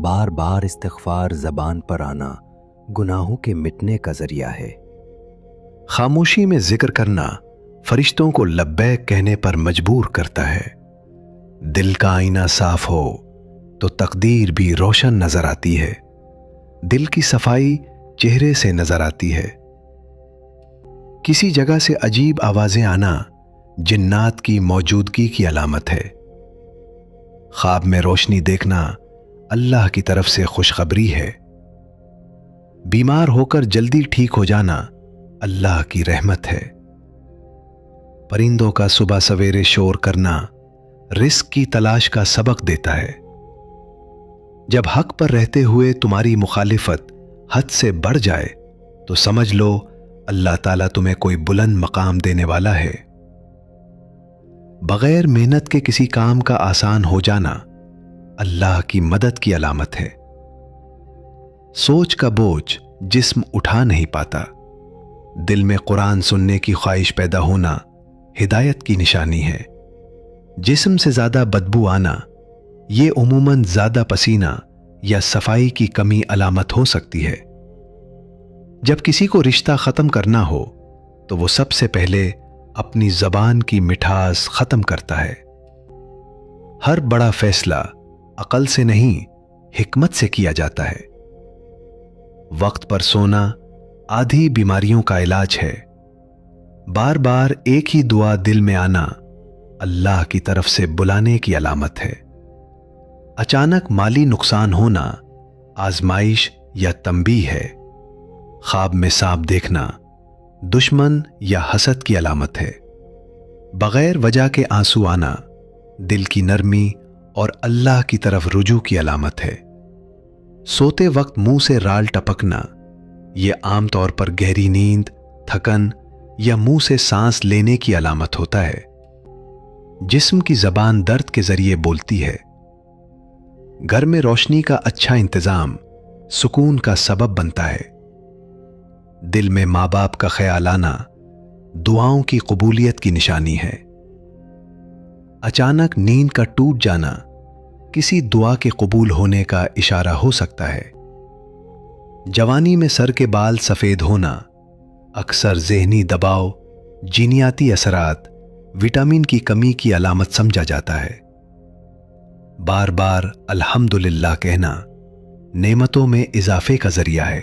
बार बार इस्तिग़फ़ार ज़बान पर आना गुनाहों के मिटने का ज़रिया है। खामोशी में जिक्र करना फरिश्तों को लब्बैक कहने पर मजबूर करता है। दिल का आईना साफ हो तो तकदीर भी रोशन नजर आती है। दिल की सफाई चेहरे से नजर आती है। किसी जगह से अजीब आवाजें आना जिन्नात की मौजूदगी की अलामत है। ख्वाब में रोशनी देखना अल्लाह की तरफ से खुशखबरी है। बीमार होकर जल्दी ठीक हो जाना अल्लाह की रहमत है। परिंदों का सुबह सवेरे शोर करना रिस्क की तलाश का सबक देता है। जब हक पर रहते हुए तुम्हारी मुखालिफत हद से बढ़ जाए तो समझ लो अल्लाह ताला तुम्हें कोई बुलंद मकाम देने वाला है। बगैर मेहनत के किसी काम का आसान हो जाना अल्लाह की मदद की अलामत है। सोच का बोझ जिस्म उठा नहीं पाता। दिल में कुरान सुनने की ख्वाहिश पैदा होना हिदायत की निशानी है। जिस्म से ज्यादा बदबू आना ये उमूमन ज्यादा पसीना या सफाई की कमी अलामत हो सकती है। जब किसी को रिश्ता खत्म करना हो तो वो सबसे पहले अपनी जबान की मिठास खत्म करता है। हर बड़ा फैसला अकल से नहीं हिकमत से किया जाता है। वक्त पर सोना आधी बीमारियों का इलाज है। बार बार एक ही दुआ दिल में आना अल्लाह की तरफ से बुलाने की अलामत है। अचानक माली नुकसान होना आजमाइश या तंबीह है। ख्वाब में सांप देखना दुश्मन या हसद की अलामत है। बगैर वजह के आंसू आना दिल की नरमी और अल्लाह की तरफ रुजू की अलामत है। सोते वक्त मुंह से राल टपकना यह आमतौर पर गहरी नींद, थकन या मुंह से सांस लेने की अलामत होता है। जिस्म की जबान दर्द के जरिए बोलती है। घर में रोशनी का अच्छा इंतजाम सुकून का सबब बनता है। दिल में मां बाप का ख्याल आना दुआओं की कबूलियत की निशानी है। अचानक नींद का टूट जाना किसी दुआ के कबूल होने का इशारा हो सकता है। जवानी में सर के बाल सफेद होना अक्सर ज़हनी दबाव, जीनियाती असरात, विटामिन की कमी की अलामत समझा जाता है। बार बार अल्हम्दुलिल्लाह कहना नेमतों में इजाफे का जरिया है।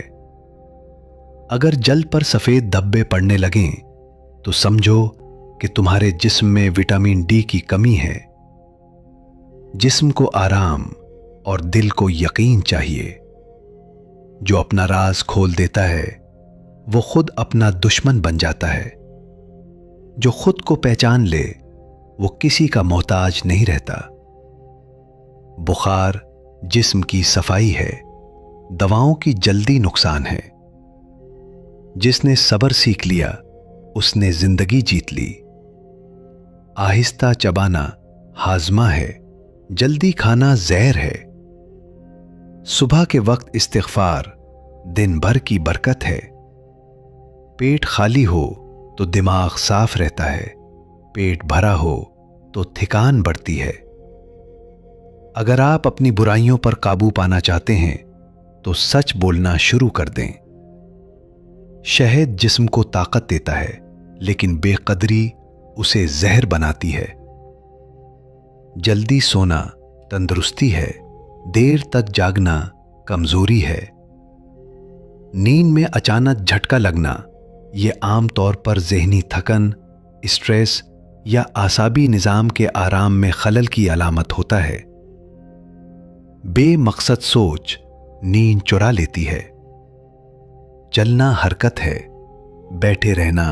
अगर जल्द पर सफेद धब्बे पड़ने लगें तो समझो कि तुम्हारे जिस्म में विटामिन डी की कमी है। जिस्म को आराम और दिल को यकीन चाहिए। जो अपना राज खोल देता है वो खुद अपना दुश्मन बन जाता है। जो खुद को पहचान ले वो किसी का मोहताज नहीं रहता। बुखार जिस्म की सफाई है, दवाओं की जल्दी नुकसान है। जिसने सब्र सीख लिया उसने जिंदगी जीत ली। आहिस्ता चबाना हाजमा है, जल्दी खाना जहर है। सुबह के वक्त इस्तिग़फ़ार दिन भर की बरकत है। पेट खाली हो तो दिमाग साफ रहता है, पेट भरा हो तो थकान बढ़ती है। अगर आप अपनी बुराइयों पर काबू पाना चाहते हैं तो सच बोलना शुरू कर दें। शहद जिस्म को ताकत देता है लेकिन बेकदरी उसे जहर बनाती है। जल्दी सोना तंदुरुस्ती है, देर तक जागना कमजोरी है। नींद में अचानक झटका लगना यह आम तौर पर ज़हनी थकन, स्ट्रेस या आसाबी निज़ाम के आराम में खलल की अलामत होता है। बेमकसद सोच नींद चुरा लेती है। चलना हरकत है, बैठे रहना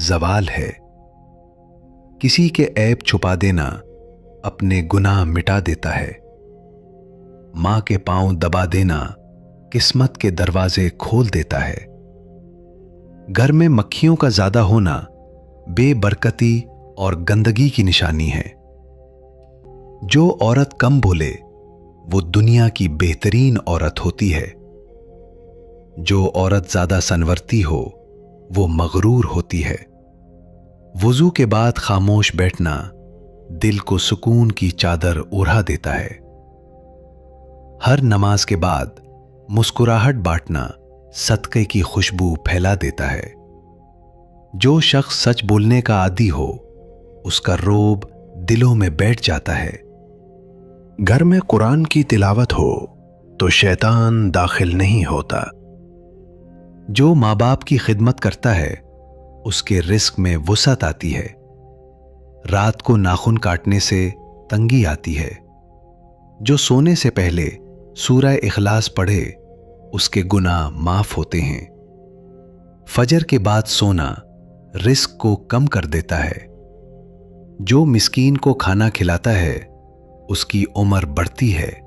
जवाल है। किसी के ऐब छुपा देना अपने गुनाह मिटा देता है। मां के पांव दबा देना किस्मत के दरवाजे खोल देता है। घर में मक्खियों का ज्यादा होना बेबरकती और गंदगी की निशानी है। जो औरत कम बोले वो दुनिया की बेहतरीन औरत होती है। जो औरत ज्यादा सनवरती हो वो मगरूर होती है। वुजू के बाद खामोश बैठना दिल को सुकून की चादर ओढ़ा देता है। हर नमाज के बाद मुस्कुराहट बांटना सदक़े की खुशबू फैला देता है। जो शख्स सच बोलने का आदी हो, उसका रोब दिलों में बैठ जाता है। घर में कुरान की तिलावत हो तो शैतान दाखिल नहीं होता। जो माँ बाप की खिदमत करता है, उसके रिस्क में वुसअत आती है। रात को नाखून काटने से तंगी आती है। जो सोने से पहले सूरह इखलास पढ़े, उसके गुनाह माफ होते हैं। फजर के बाद सोना रिस्क को कम कर देता है। जो मिस्कीन को खाना खिलाता है, उसकी उम्र बढ़ती है।